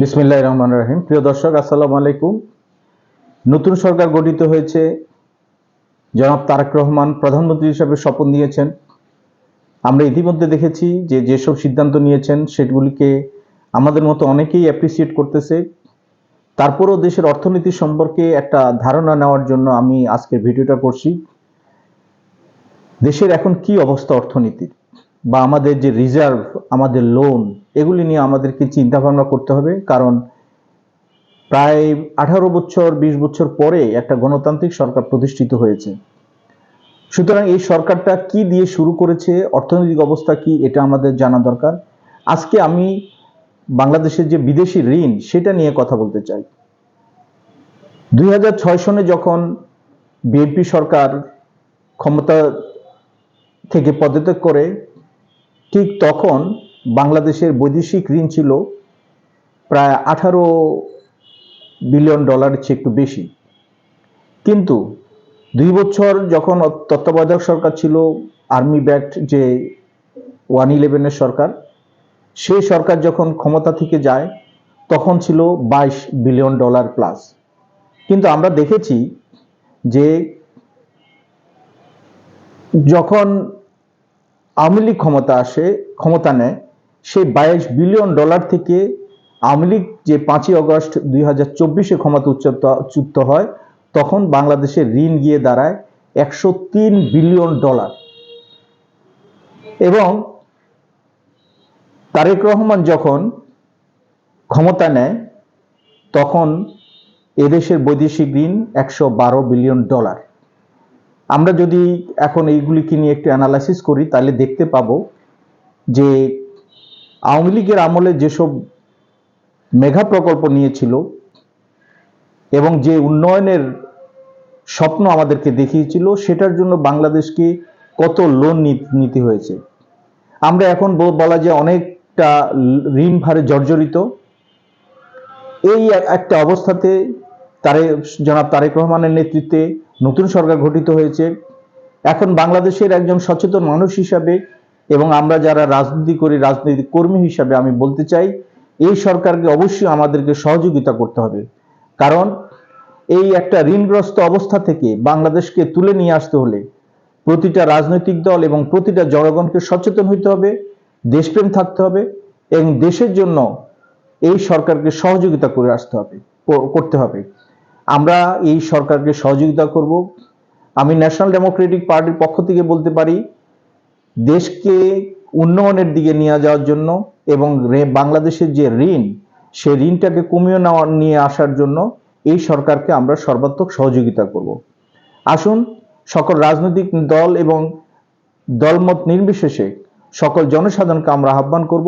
বিসমিল্লাহির রহমানির রহিম। প্রিয় দর্শক, আসসালামু আলাইকুম। নতুন সরকার গঠিত হয়েছে। জনাব তারেক রহমান প্রধানমন্ত্রী হিসেবে শপথ নিয়েছেন। আমরা ইতিমধ্যে দেখেছি যে যেসব সিদ্ধান্ত নিয়েছেন সেগুলিকে আমাদের মতো অনেকেই অ্যাপ্রিসিয়েট করতেছে। তারপরেও দেশের অর্থনীতি সম্পর্কে একটা ধারণা নেওয়ার জন্য আমি আজকের ভিডিওটা করছি। দেশের এখন কি অবস্থা অর্থনীতির, বা আমাদের যে রিজার্ভ, আমাদের লোন, এগুলি নিয়ে আমাদেরকে চিন্তা ভাবনা করতে হবে। কারণ প্রায় 18 বছর 20 বছর পরে একটা গণতান্ত্রিক সরকার প্রতিষ্ঠিত হয়েছে। সুতরাং এই সরকারটা কি দিয়ে শুরু করেছে, অর্থনৈতিক অবস্থা কি, এটা আমাদের জানা দরকার। আজকে আমি বাংলাদেশের যে বিদেশি ঋণ সেটা নিয়ে কথা বলতে চাই। 2006 সনে যখন বিএনপি সরকার ক্ষমতা থেকে পদত্যাগ করে, ঠিক তখন বাংলাদেশের বৈদেশিক ঋণ ছিল প্রায় 18 বিলিয়ন ডলারের চেয়ে একটু বেশি। কিন্তু 2 বছর যখন তত্ত্বাবধায়ক সরকার ছিল, আর্মি ব্যাকড যে 111 সরকার, সেই সরকার যখন ক্ষমতা থেকে যায় তখন ছিল 22 বিলিয়ন ডলার প্লাস। কিন্তু আমরা দেখেছি যে যখন আওয়ামী লীগ ক্ষমতা নেয়, সেই 22 বিলিয়ন ডলার থেকে আওয়ামী লীগ যে 5ই আগস্ট 2024-এ ক্ষমতাচ্যুত হয়, তখন বাংলাদেশের ঋণ গিয়ে দাঁড়ায় 103 বিলিয়ন ডলার। এবং তারেক রহমান যখন ক্ষমতা নেয় তখন এদেশের বৈদেশিক ঋণ 112 বিলিয়ন ডলার। আমরা যদি এখন এইগুলিকে নিয়ে একটু অ্যানালাইসিস করি তাহলে দেখতে পাবো যে আওয়ামী লীগের আমলে যেসব মেগা প্রকল্প নিয়েছিল এবং যে উন্নয়নের স্বপ্ন আমাদেরকে দেখিয়েছিল, সেটার জন্য বাংলাদেশকে কত লোন নিতে হয়েছে। আমরা এখন বলা যায় অনেকটা ঋণ ভারে জর্জরিত। এই একটা অবস্থাতে জনাব তারেক রহমানের নেতৃত্বে নতুন সরকার গঠিত হয়েছে। এখন বাংলাদেশের একজন সচেতন মানুষ হিসাবে এবং আমরা যারা রাজনীতি করি, রাজনৈতিক কর্মী হিসাবে আমি বলতে চাই, এই সরকারকে অবশ্যই আমাদেরকে সহযোগিতা করতে হবে। কারণ এই একটা ঋণগ্রস্ত অবস্থা থেকে বাংলাদেশকে তুলে নিয়ে আসতে হলে প্রতিটা রাজনৈতিক দল এবং প্রতিটা জনগণকে সচেতন হইতে হবে, দেশপ্রেম থাকতে হবে এবং দেশের জন্য এই সরকারকে সহযোগিতা করতে হবে। আমরা এই সরকারকে সহযোগিতা করব। আমি ন্যাশনাল ডেমোক্রেটিক পার্টির পক্ষ থেকে বলতে পারি, দেশকে উন্নয়নের দিকে নিয়ে যাওয়ার জন্য এবং বাংলাদেশের যে ঋণ, সেই ঋণটাকে কমিয়ে নিয়ে আসার জন্য এই সরকারকে আমরা সর্বাত্মক সহযোগিতা করব। আসুন সকল রাজনৈতিক দল এবং দলমত নির্বিশেষে সকল জনসাধারণকে আমরা আহ্বান করব,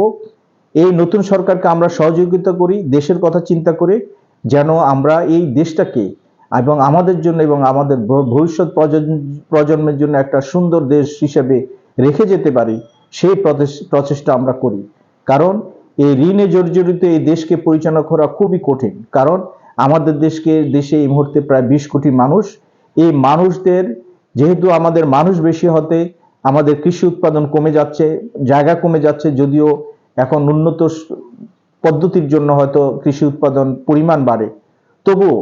এই নতুন সরকারকে আমরা সহযোগিতা করি, দেশের কথা চিন্তা করে যেন আমরা এই দেশটাকে এবং আমাদের জন্য এবং আমাদের ভবিষ্যৎ প্রজন্মের জন্য একটা সুন্দর দেশ হিসেবে রেখে যেতে পারি, সেই প্রচেষ্টা আমরা করি। কারণ এই ঋণে জর্জরিত এই দেশকে পরিচালনা করা খুবই কঠিন। কারণ আমাদের দেশে এই মুহূর্তে প্রায় 20 কোটি মানুষ। এই মানুষদের, যেহেতু আমাদের মানুষ বেশি হতে আমাদের কৃষি উৎপাদন কমে যাচ্ছে, জায়গা কমে যাচ্ছে, যদিও এখন উন্নত পদ্ধতির জন্য হয়তো কৃষি উৎপাদন পরিমাণ বাড়ে, তবুও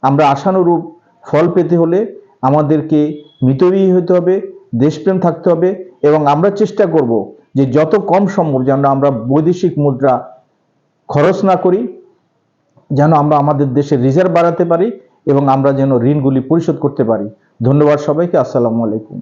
আমরা আশানুরূপ ফল পেতে হলে আমাদেরকে মিতব্যয়ী হতে হবে, দেশপ্রেম থাকতে হবে এবং আমরা চেষ্টা করব যে যত কম সম্ভব যেন আমরা বৈদেশিক মুদ্রা খরচ না করি, যেন আমরা আমাদের দেশের রিজার্ভ বাড়াতে পারি এবং আমরা যেন ঋণগুলি পরিশোধ করতে পারি। ধন্যবাদ সবাইকে। আসসালামু আলাইকুম।